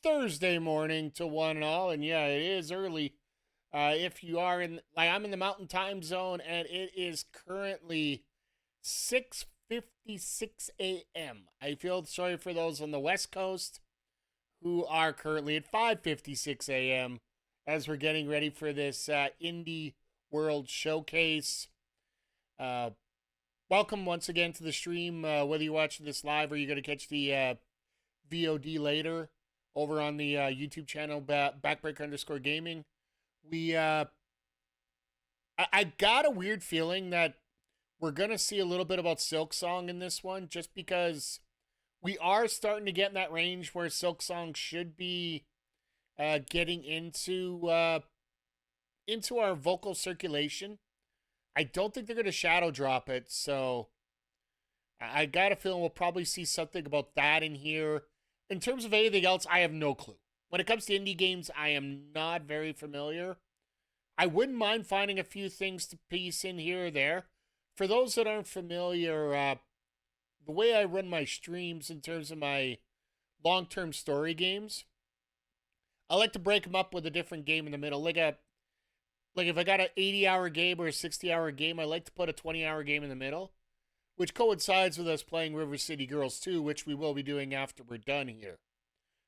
Thursday morning to one and all, and yeah, it is early. If you are I'm in the Mountain Time Zone, and it is currently 6:56 a.m. I feel sorry for those on the West Coast who are currently at 5:56 a.m. as we're getting ready for this Indie World Showcase. Uh, Welcome once again to the stream. Whether you're watching this live or you're going to catch the VOD later over on the YouTube channel Backbreaker_gaming. I got a weird feeling that we're gonna see a little bit about Silksong in this one, just because we are starting to get in that range where Silksong should be getting into our vocal circulation. I don't think they're gonna shadow drop it, so I got a feeling we'll probably see something about that in here. In terms of anything else, I have no clue. When it comes to indie games, I am not very familiar. I wouldn't mind finding a few things to piece in here or there. For those that aren't familiar, the way I run my streams in terms of my long-term story games, I like to break them up with a different game in the middle. Like if I got an 80-hour game or a 60-hour game, I like to put a 20-hour game in the middle, which coincides with us playing River City Girls 2, which we will be doing after we're done here.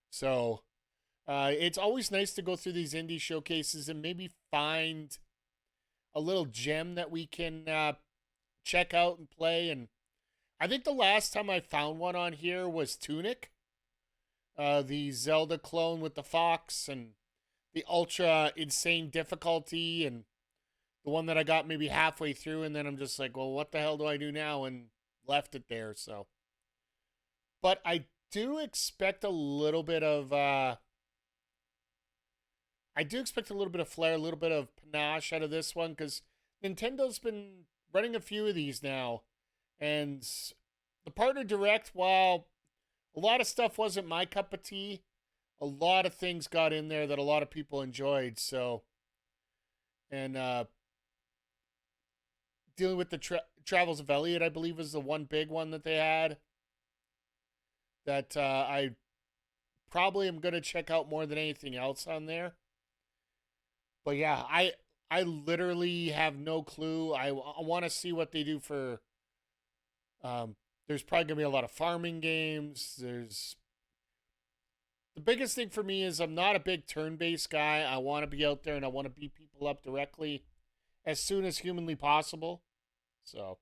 So it's always nice to go through these indie showcases and maybe find a little gem that we can check out and play. And I think the last time I found one on here was Tunic, the Zelda clone with the fox and the ultra insane difficulty, and the one that I got maybe halfway through, and then I'm just like, well, what the hell do I do now? And left it there. So, but I do expect a little bit of flair, a little bit of panache out of this one, because Nintendo's been running a few of these now, and the partner direct, while a lot of stuff wasn't my cup of tea, a lot of things got in there that a lot of people enjoyed. So, and dealing with the Travels of Elliot, I believe, was the one big one that they had that I probably am going to check out more than anything else on there. But yeah, I literally have no clue. I want to see what they do for. There's probably going to be a lot of farming games. The biggest thing for me is I'm not a big turn-based guy. I want to be out there and I want to beat people up directly as soon as humanly possible. So,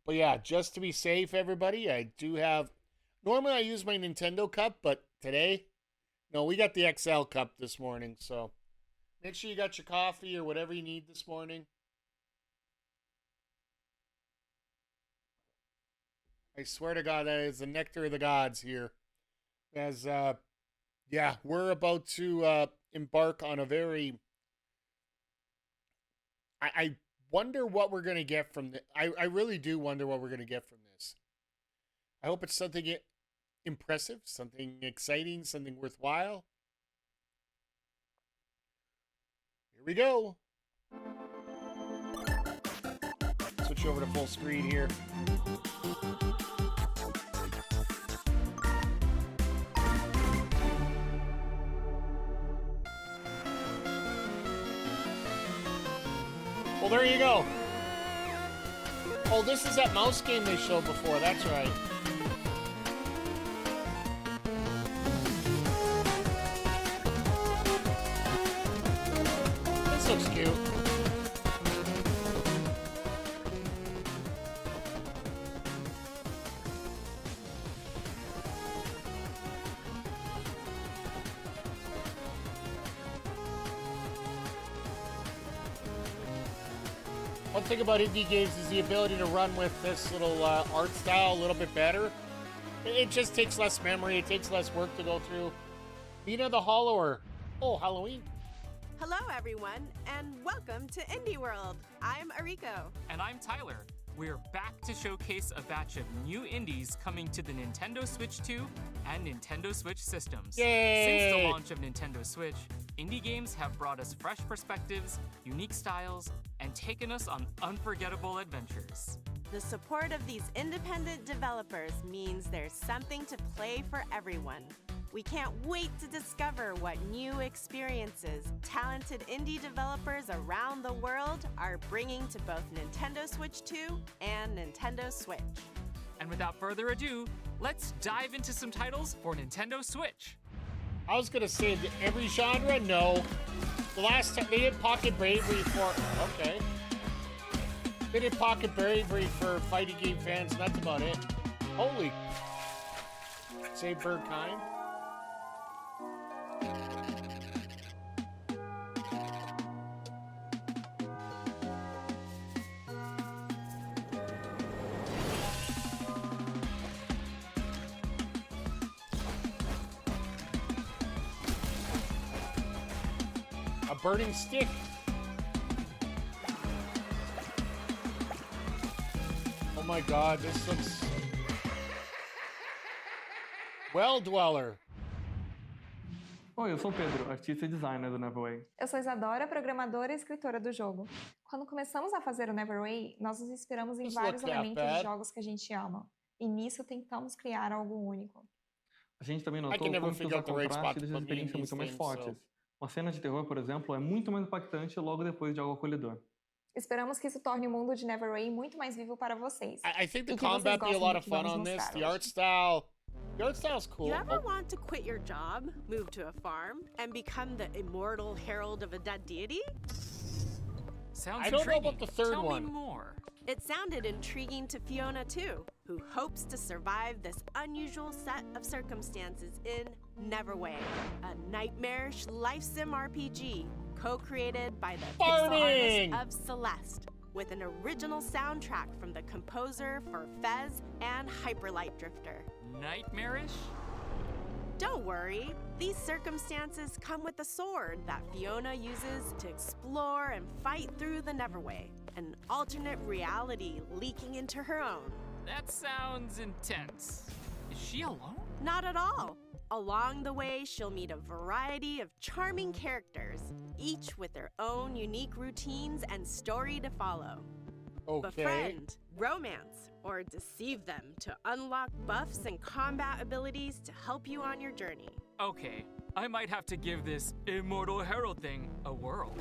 but yeah, just to be safe, everybody, I do have. Normally I use my Nintendo cup, but today, no, we got the XL cup this morning. So make sure you got your coffee or whatever you need this morning. I swear to God, that is the nectar of the gods here. As, yeah, we're about to embark on a very. I wonder what we're going to get from this. I really do wonder what we're going to get from this. I hope it's something impressive, something exciting, something worthwhile. Here we go. Switch over to full screen here. Well, there you go. Oh, this is that mouse game they showed before. That's right. This looks cute. One thing about indie games is the ability to run with this little art style a little bit better. It just takes less memory. It takes less work to go through. Mina the Hollower. Oh, Halloween. Hello, everyone, and welcome to Indie World. I'm Ariko. And I'm Tyler. We're back to showcase a batch of new indies coming to the Nintendo Switch 2 and Nintendo Switch systems. Yay! Since the launch of Nintendo Switch, indie games have brought us fresh perspectives, unique styles, and taken us on unforgettable adventures. The support of these independent developers means there's something to play for everyone. We can't wait to discover what new experiences talented indie developers around the world are bringing to both Nintendo Switch 2 and Nintendo Switch. And without further ado, let's dive into some titles for Nintendo Switch. I was gonna say that every genre, no. The last time they did Pocket Bravery for okay. They did Pocket Bravery for fighting game fans, and that's about it. Holy save bird kind. A burning stick. Oh my god, this looks... Well Dweller. Oi, eu sou o Pedro, artista e designer do Neverway. Eu sou Isadora, programadora e escritora do jogo. Quando começamos a fazer o Neverway, nós nos inspiramos em Doesn't vários look that elementos bad. de jogos que a gente ama. E nisso tentamos criar algo único. A gente também I notou can never como que figure usar out the right spot contraste to deixa as put me in experiências muito these mais things, fortes. so... Uma cena de terror, por exemplo, é muito mais impactante logo depois de algo acolhedor. Esperamos que isso torne o mundo de Neverway muito mais vivo para vocês. I think the E que vocês combat be a gostem lot do of que fun vamos on this. mostrar The art hoje. style... The art style's cool. You ever Oh, want to quit your job, move to a farm, and become the immortal herald of a dead deity? Sounds I don't know intriguing. about the third Tell one. me more. It sounded intriguing to Fiona too, who hopes to survive this unusual set of circumstances in Neverway, a nightmarish life sim RPG co-created by the pixel Farting! artists of Celeste, with an original soundtrack from the composer for Fez and Hyperlight Drifter. Nightmarish? Don't worry, these circumstances come with a sword that Fiona uses to explore and fight through the Neverway, an alternate reality leaking into her own. That sounds intense. Is she alone? Not at all. Along the way, she'll meet a variety of charming characters, each with their own unique routines and story to follow. okay. Befriend, romance, or deceive them to unlock buffs and combat abilities to help you on your journey. Okay, I might have to give this immortal herald thing a whirl.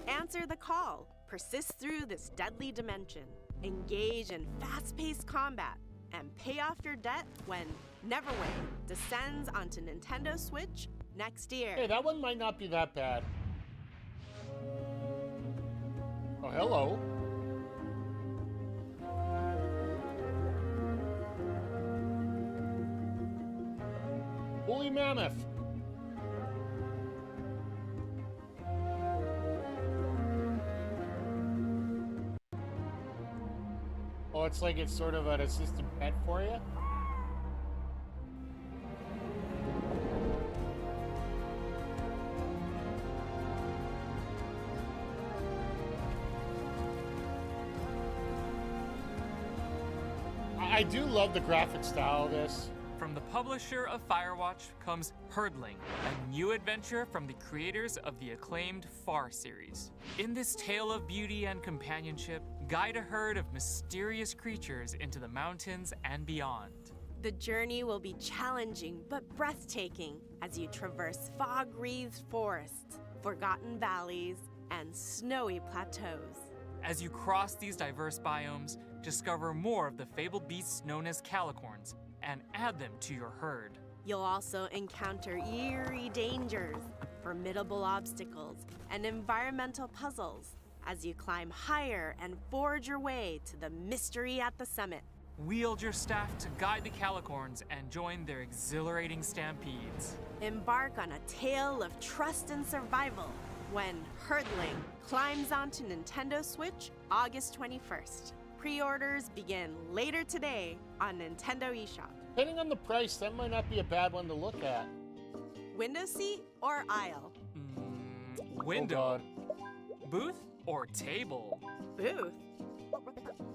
Answer the call, persist through this deadly dimension, engage in fast-paced combat, and pay off your debt when Neverway descends onto Nintendo Switch next year. Hey, that one might not be that bad. Oh, hello. Woolly mammoth. Oh, it's like it's sort of an assistant pet for you? I do love the graphic style of this. From the publisher of Firewatch comes Herdling, a new adventure from the creators of the acclaimed Far series. In this tale of beauty and companionship, guide a herd of mysterious creatures into the mountains and beyond. The journey will be challenging but breathtaking as you traverse fog-wreathed forests, forgotten valleys, and snowy plateaus. As you cross these diverse biomes, discover more of the fabled beasts known as calicorns and add them to your herd. You'll also encounter eerie dangers, formidable obstacles, and environmental puzzles as you climb higher and forge your way to the mystery at the summit. Wield your staff to guide the calicorns and join their exhilarating stampedes. Embark on a tale of trust and survival when Herdling climbs onto Nintendo Switch August 21st. Pre-orders begin later today on Nintendo eShop. Depending on the price, that might not be a bad one to look at. Window seat or aisle? Window, Oh booth, or table? Booth?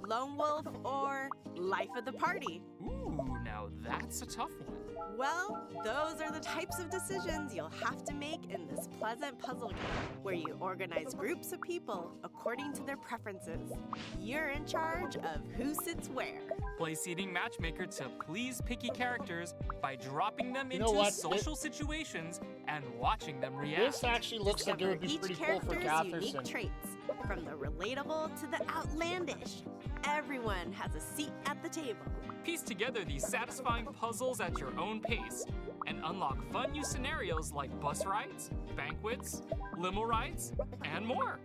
Lone wolf or life of the party? Ooh, now that's a tough one. Well, those are the types of decisions you'll have to make in this pleasant puzzle game, where you organize groups of people according to their preferences. You're in charge of who sits where. Play seating matchmaker to please picky characters by dropping them You know into what? social situations and watching them react. This actually looks like it would be Each pretty cool for character's unique Catherson. traits, from the relatable to the outlandish. Everyone has a seat at the table. Piece together these satisfying puzzles at your own pace and unlock fun new scenarios like bus rides, banquets, limo rides, and more.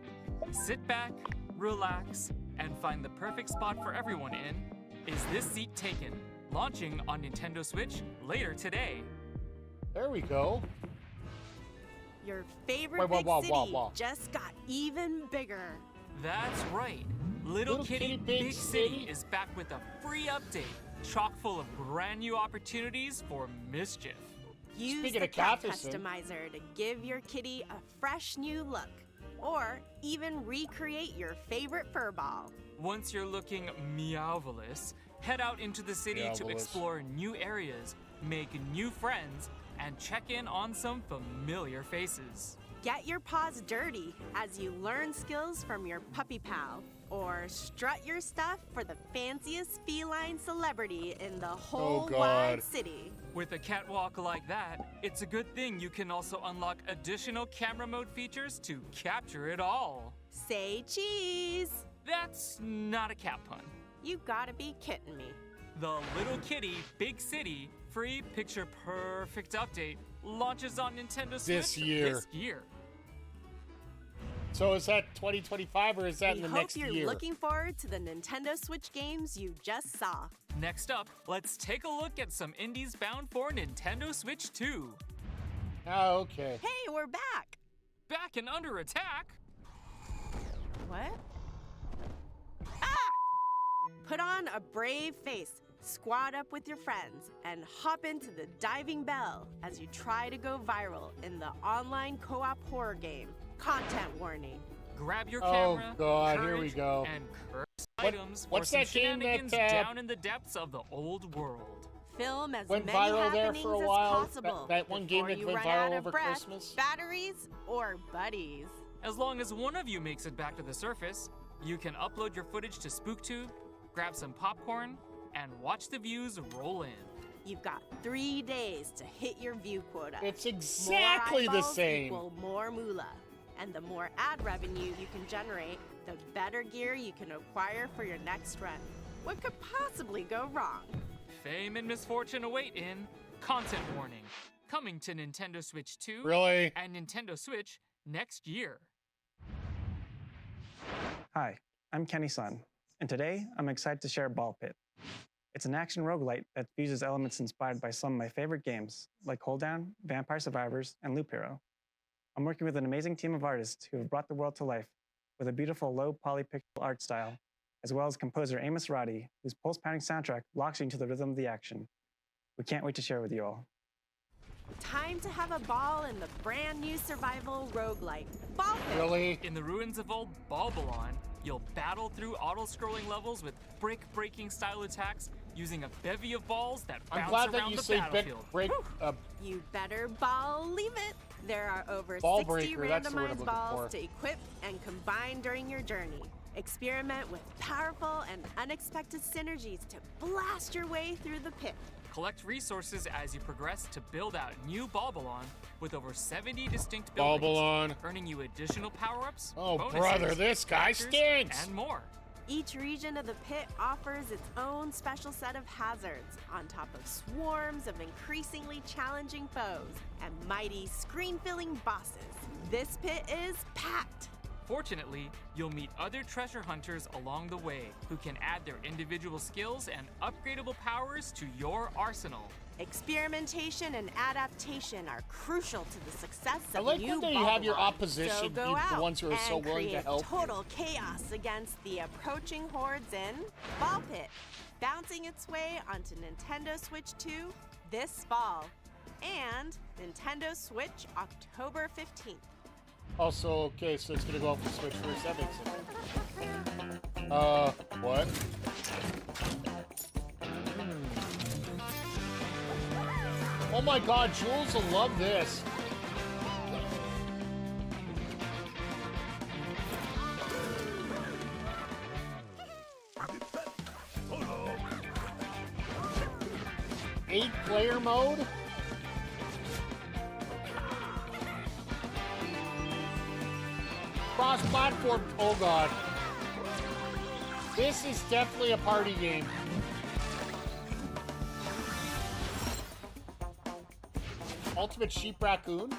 Sit back, relax, and find the perfect spot for everyone in Is This Seat Taken? Launching on Nintendo Switch later today. There we go. Your favorite Wait, big city whoa. just got even bigger. That's right. Little Kitty Big City is back with a free update, chock full of brand new opportunities for mischief. Use Speaking the of cat Catherson. customizer to give your kitty a fresh new look, or even recreate your favorite fur ball. Once you're looking meowvelous, head out into the city to Meowvelous. explore new areas, make new friends, and check in on some familiar faces. Get your paws dirty as you learn skills from your puppy pal, or strut your stuff for the fanciest feline celebrity in the whole God. wide city. With a catwalk like that, it's a good thing you can also unlock additional camera mode features to capture it all. Say cheese! That's not a cat pun. You gotta be kidding me. The Little Kitty Big City free picture perfect update launches on Nintendo Switch This year. this year. So is that 2025 or is that We in the hope next you're year? looking forward to the Nintendo Switch games you just saw. Next up, let's take a look at some indies bound for Nintendo Switch 2. Oh, okay. Hey, we're back! Back and under attack. What? Ah! Put on a brave face, squad up with your friends, and hop into the diving bell as you try to go viral in the online co-op horror game. Content warning. Grab your Oh, camera, God, here we courage, go. and curse items what's for some that game that, shenanigans down in the depths of the old world. Film as Went many viral there happenings for a as while. possible That one game before that you went run viral out of over breath, Christmas. batteries, or buddies. As long as one of you makes it back to the surface, you can upload your footage to SpookTube, grab some popcorn, and watch the views roll in. You've got 3 days to hit your view quota. It's exactly More the eyeballs same. Equal more moolah. And the more ad revenue you can generate, the better gear you can acquire for your next run. What could possibly go wrong? Fame and misfortune await in Content Warning, coming to Nintendo Switch 2 Really? and Nintendo Switch next year. Hi, I'm Kenny Sun, and today I'm excited to share Ball Pit. It's an action roguelite that fuses elements inspired by some of my favorite games, like Hold Down, Vampire Survivors, and Loop Hero. I'm working with an amazing team of artists who have brought the world to life with a beautiful low poly pixel art style, as well as composer Amos Roddy, whose pulse-pounding soundtrack locks you into the rhythm of the action. We can't wait to share with you all. Time to have a ball in the brand new survival roguelike, Ball Pit. Really? In the ruins of old Balbalon, you'll battle through auto-scrolling levels with brick-breaking style attacks using a bevy of balls that I'm bounce glad that around you the say battlefield. break. You better believe it. There are over Ball 60 breaker, that's the word I'm randomized looking balls for. to equip and combine during your journey. Experiment with powerful and unexpected synergies to blast your way through the pit. Collect resources as you progress to build out new Balbalon with over 70 distinct buildings, Balbalon. earning you additional power-ups, Oh, bonuses, brother, this guy features, stinks. and more. Each region of the pit offers its own special set of hazards, on top of swarms of increasingly challenging foes and mighty screen-filling bosses. This pit is packed. Fortunately, you'll meet other treasure hunters along the way who can add their individual skills and upgradable powers to your arsenal. Experimentation and adaptation are crucial to the success I of like new when they have your Balbalon. opposition, So go the out ones who are so and willing to create help you. total chaos against the approaching hordes in Ball Pit, bouncing its way onto Nintendo Switch 2 this fall, and Nintendo Switch October 15th. Also, okay, so it's gonna go off the Switch first. That makes sense. What? Oh my god, Jules will love this. Eight-player mode? Cross-platform. Oh god. This is definitely a party game. Ultimate Sheep Raccoon?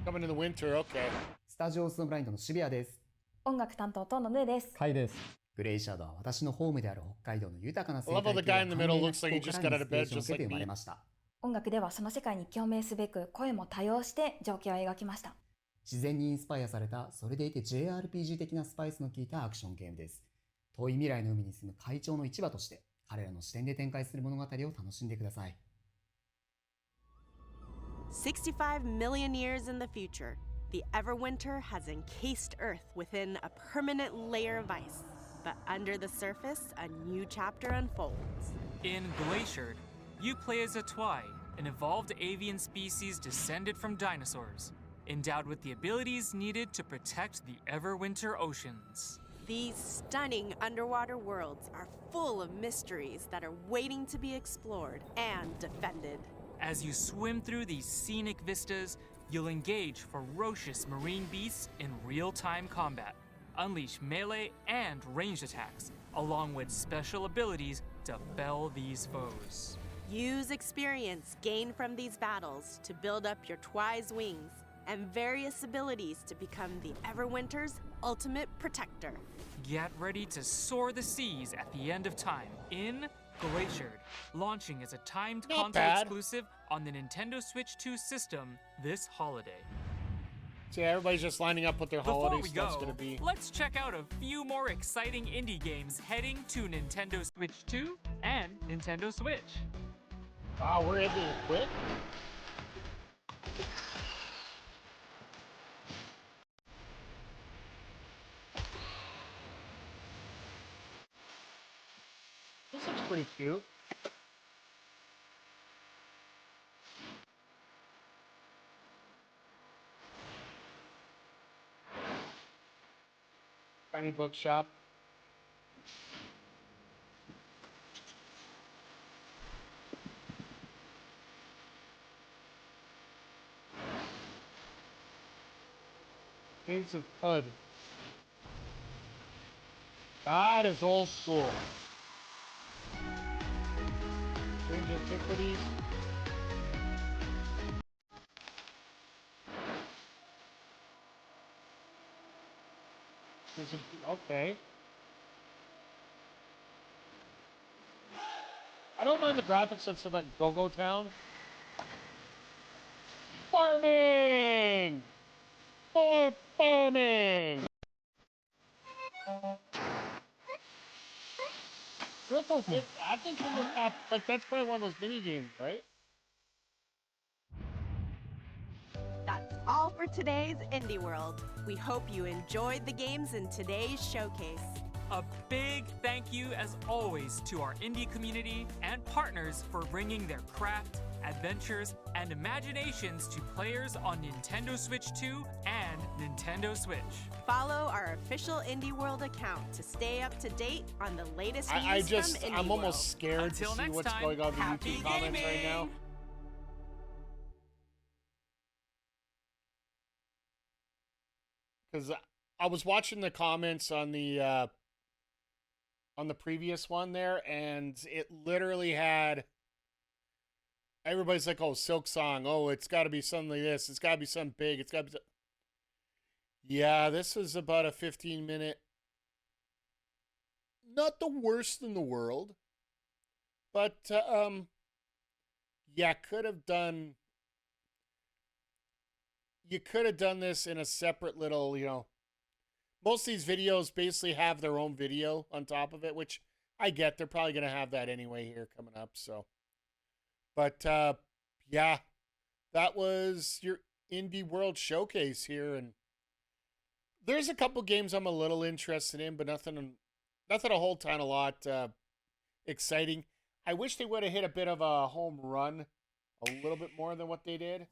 Coming in the winter, okay. スタジオスノブラインドの渋谷です。音楽担当とのヌーです。カイです。グレイシャドウは私のホームである北海道の豊かな生 I love how 態 the 系 guy や in the 繁 middle 栄な looks 気 like he 候 just から got の out イ of ンスピレー bed ションを just 受け like て生ま me. れました。音楽ではその世界に共鳴すべく声も多様して情景を描きました。自然にインスパイアされた、それでいて JRPG 的なスパイスの効いたアクションゲームです。遠い未来の海に住む怪鳥の市場として、彼らの視点で展開する物語を楽しんでください。65 million years in the future, the Everwinter has encased Earth within a permanent layer of ice. But under the surface, a new chapter unfolds. In Glaciered, you play as a Twi, an evolved avian species descended from dinosaurs, endowed with the abilities needed to protect the Everwinter oceans. These stunning underwater worlds are full of mysteries that are waiting to be explored and defended. As you swim through these scenic vistas, you'll engage ferocious marine beasts in real-time combat, unleash melee and ranged attacks, along with special abilities to fell these foes. Use experience gained from these battles to build up your Twi's wings and various abilities to become the Everwinter's ultimate protector. Get ready to soar the seas at the end of time in Glaciered, launching as a timed Not console bad. exclusive on the Nintendo Switch 2 system this holiday. So yeah, everybody's just lining up what their Before holiday we stuff's go, gonna be. let's check out a few more exciting indie games heading to Nintendo Switch 2 and Nintendo Switch. Wow, we're able to quit? This looks pretty cute. Tiny bookshop. Games of HUD. That is old school. Strange Antiquities. Okay. I don't mind the graphics of some like Go-Go Town. Farming! More farming! I think like that's probably one of those mini games, right? That's all for today's Indie World. We hope you enjoyed the games in today's showcase. A big thank you, as always, to our indie community and partners for bringing their craft, adventures, and imaginations to players on Nintendo Switch 2 and Nintendo Switch. Follow our official Indie World account to stay up to date on the latest news from Indie I'm World. almost scared Until to see next what's time, going on in the happy YouTube comments right now. gaming! Because I was watching the comments on the previous one there, and it literally had everybody's like, "Oh, Silk Song. Oh, it's got to be something like this. It's got to be something big. It's got to be." Yeah, this is about a 15-minute. Not the worst in the world, but yeah, could have done. You could have done this in a separate little, most of these videos basically have their own video on top of it, which I get. They're probably going to have that anyway here coming up. So, but yeah, that was your Indie World Showcase here. And there's a couple games I'm a little interested in, but nothing a whole ton, a lot exciting. I wish they would have hit a bit of a home run a little bit more than what they did.